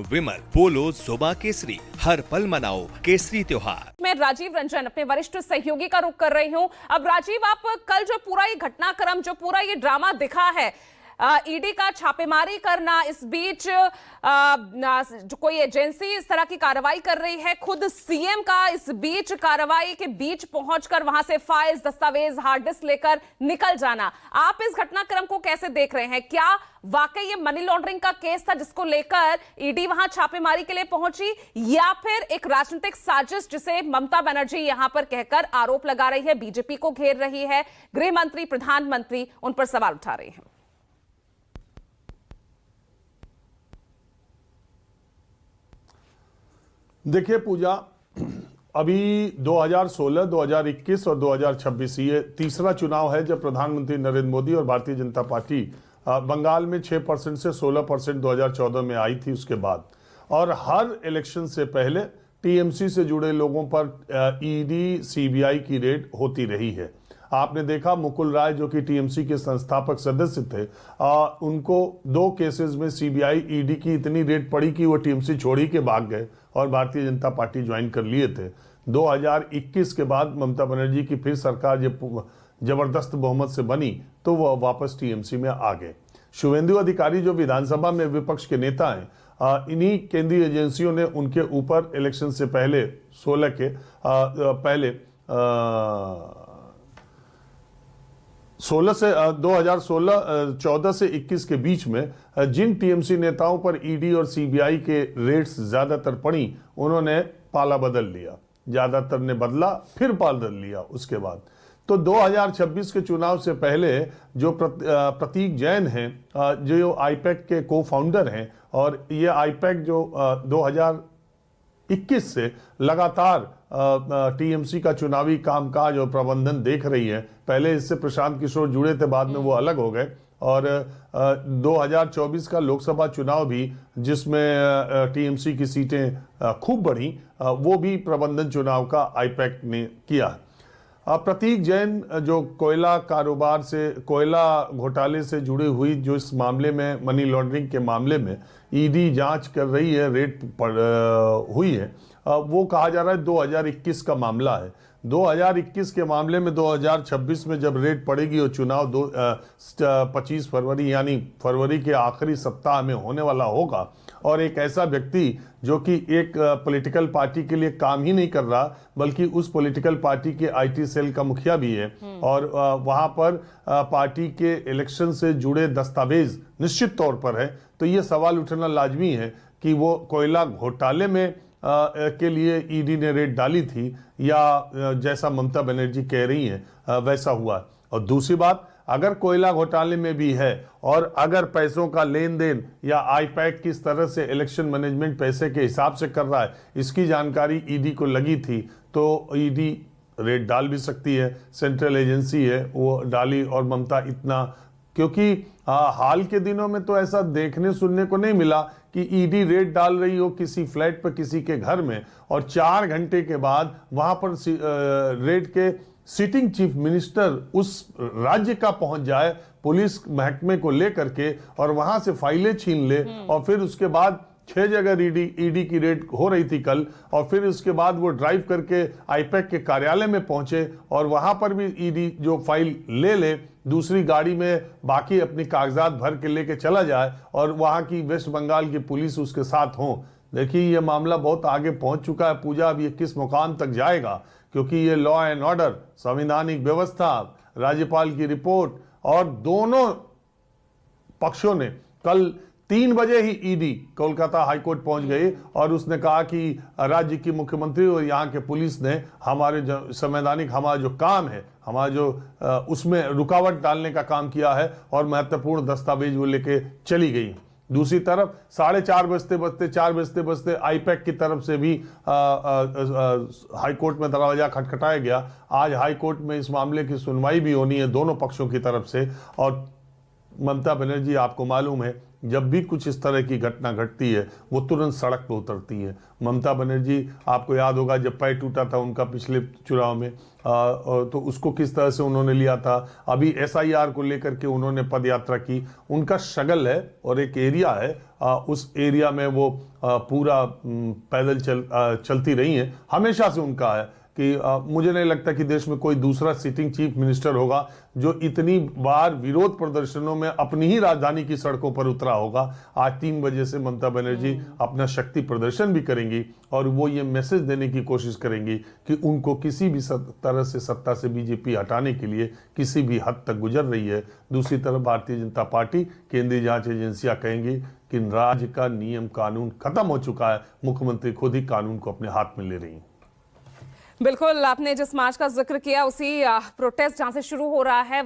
विमल, पोलो, सोबा केसरी, हर पल मनाओ केसरी त्योहार। मैं राजीव रंजन अपने वरिष्ठ सहयोगी का रुख कर रही हूं। अब राजीव, आप कल जो पूरा ये घटनाक्रम, जो पूरा ये ड्रामा दिखा है, ईडी का छापेमारी करना, इस बीच जो कोई एजेंसी इस तरह की कार्रवाई कर रही है, खुद सीएम का इस बीच कार्रवाई के बीच पहुंचकर वहां से फाइल्स, दस्तावेज, हार्ड डिस्क लेकर निकल जाना, आप इस घटनाक्रम को कैसे देख रहे हैं? क्या वाकई ये मनी लॉन्ड्रिंग का केस था जिसको लेकर ईडी वहां छापेमारी के लिए पहुंची, या फिर एक राजनीतिक साजिश जिसे ममता बनर्जी यहां पर कहकर आरोप लगा रही है, बीजेपी को घेर रही है, गृह मंत्री, प्रधानमंत्री उन पर सवाल उठा रहे हैं? देखिए पूजा, अभी 2016, 2021 और 2026 ये तीसरा चुनाव है जब प्रधानमंत्री नरेंद्र मोदी और भारतीय जनता पार्टी बंगाल में 6% से 16% 2014 में आई थी उसके बाद, और हर इलेक्शन से पहले टीएमसी से जुड़े लोगों पर ईडी सीबीआई की रेड होती रही है। आपने देखा मुकुल राय जो कि टीएमसी के संस्थापक सदस्य थे, उनको 2 केसेस में सीबीआई ईडी की इतनी रेड पड़ी कि वो टीएमसी छोड़ ही के भाग गए और भारतीय जनता पार्टी ज्वाइन कर लिए थे। 2021 के बाद ममता बनर्जी की फिर सरकार जब जबरदस्त बहुमत से बनी तो वह वापस टीएमसी में आ गए। शुभेंदु अधिकारी जो विधानसभा में विपक्ष के नेता हैं, इन्हीं केंद्रीय एजेंसियों ने उनके ऊपर इलेक्शन से पहले 16 के पहले 14 से 21 के बीच में जिन टीएमसी नेताओं पर ईडी और सीबीआई के रेट्स ज्यादातर पड़ी, उन्होंने पाला बदल लिया। ज्यादातर ने बदला, फिर पाला बदल लिया उसके बाद। तो 2026 के चुनाव से पहले जो प्रतीक जैन हैं, जो आईपैक के को फाउंडर हैं, और ये आईपैक जो 2021 से लगातार टीएमसी का चुनावी कामकाज और प्रबंधन देख रही है। पहले इससे प्रशांत किशोर जुड़े थे, बाद में वो अलग हो गए, और 2024 का लोकसभा चुनाव भी जिसमें टीएमसी की सीटें खूब बढ़ी, वो भी प्रबंधन चुनाव का आईपैक ने किया। प्रतीक जैन जो कोयला कारोबार से, कोयला घोटाले से जुड़ी हुई जो इस मामले में, मनी लॉन्ड्रिंग के मामले में ईडी जांच कर रही है, रेड हुई है, वो कहा जा रहा है 2021 का मामला है। 2021 के मामले में 2026 में जब रेड पड़ेगी और चुनाव 25 फरवरी यानी फरवरी के आखिरी सप्ताह में होने वाला होगा, और एक ऐसा व्यक्ति जो कि एक पॉलिटिकल पार्टी के लिए काम ही नहीं कर रहा बल्कि उस पॉलिटिकल पार्टी के आईटी सेल का मुखिया भी है, और वहां पर पार्टी के इलेक्शन से जुड़े दस्तावेज निश्चित तौर पर है, तो ये सवाल उठना लाजमी है कि वो कोयला घोटाले में के लिए ईडी ने रेड डाली थी, या जैसा ममता बनर्जी कह रही हैं वैसा हुआ। और दूसरी बात, अगर कोयला घोटाले में भी है और अगर पैसों का लेन देन या आईपैक किस तरह से इलेक्शन मैनेजमेंट पैसे के हिसाब से कर रहा है, इसकी जानकारी ईडी को लगी थी, तो ईडी रेड डाल भी सकती है। सेंट्रल एजेंसी है वो डाली, और ममता इतना, क्योंकि हाल के दिनों में तो ऐसा देखने सुनने को नहीं मिला कि ईडी रेड डाल रही हो किसी फ्लैट पर किसी के घर में, और 4 घंटे के बाद वहां पर रेड के सिटिंग चीफ मिनिस्टर उस राज्य का पहुंच जाए पुलिस महकमे को लेकर के, और वहां से फाइलें छीन ले, और फिर उसके बाद 6 जगह ईडी की रेड हो रही थी कल, और फिर उसके बाद वो ड्राइव करके आईपैक के कार्यालय में पहुंचे और वहां पर भी ईडी जो फाइल ले दूसरी गाड़ी में बाकी अपनी कागजात भर के लेके चला जाए, और वहां की वेस्ट बंगाल की पुलिस उसके साथ हो। देखिए ये मामला बहुत आगे पहुंच चुका है पूजा, अब ये किस मुकाम तक जाएगा, क्योंकि ये लॉ एंड ऑर्डर, संवैधानिक व्यवस्था, राज्यपाल की रिपोर्ट, और दोनों पक्षों ने कल 3 बजे ही ईडी कोलकाता हाईकोर्ट पहुंच गई और उसने कहा कि राज्य की मुख्यमंत्री और यहाँ के पुलिस ने हमारे संवैधानिक, हमारा जो काम है, हमारा जो उसमें रुकावट डालने का काम किया है, और महत्वपूर्ण दस्तावेज वो लेके चली गई। दूसरी तरफ 4:30 बजते आईपैक की तरफ से भी हाईकोर्ट में दरवाजा खटखटाया गया। आज हाईकोर्ट में इस मामले की सुनवाई भी होनी है दोनों पक्षों की तरफ से, और ममता बनर्जी आपको मालूम है जब भी कुछ इस तरह की घटना घटती है वो तुरंत सड़क पर उतरती है। ममता बनर्जी, आपको याद होगा जब पैर टूटा था उनका पिछले चुनाव में, तो उसको किस तरह से उन्होंने लिया था। अभी SIR को लेकर के उन्होंने पद यात्रा की। उनका शगल है और एक एरिया है, उस एरिया में वो पूरा पैदल चलती रही हैं। हमेशा से उनका है कि मुझे नहीं लगता कि देश में कोई दूसरा सिटिंग चीफ मिनिस्टर होगा जो इतनी बार विरोध प्रदर्शनों में अपनी ही राजधानी की सड़कों पर उतरा होगा। आज 3 बजे से ममता बनर्जी अपना शक्ति प्रदर्शन भी करेंगी और वो ये मैसेज देने की कोशिश करेंगी कि उनको किसी भी तरह से सत्ता से बीजेपी हटाने के लिए किसी भी हद तक गुजर रही है। दूसरी तरफ भारतीय जनता पार्टी, केंद्रीय जांच एजेंसियां कहेंगी कि राज्य का नियम कानून खत्म हो चुका है, मुख्यमंत्री खुद ही कानून को अपने हाथ में ले रही हैं। बिल्कुल, आपने जिस मार्च का जिक्र किया उसी प्रोटेस्ट जहां से शुरू हो रहा है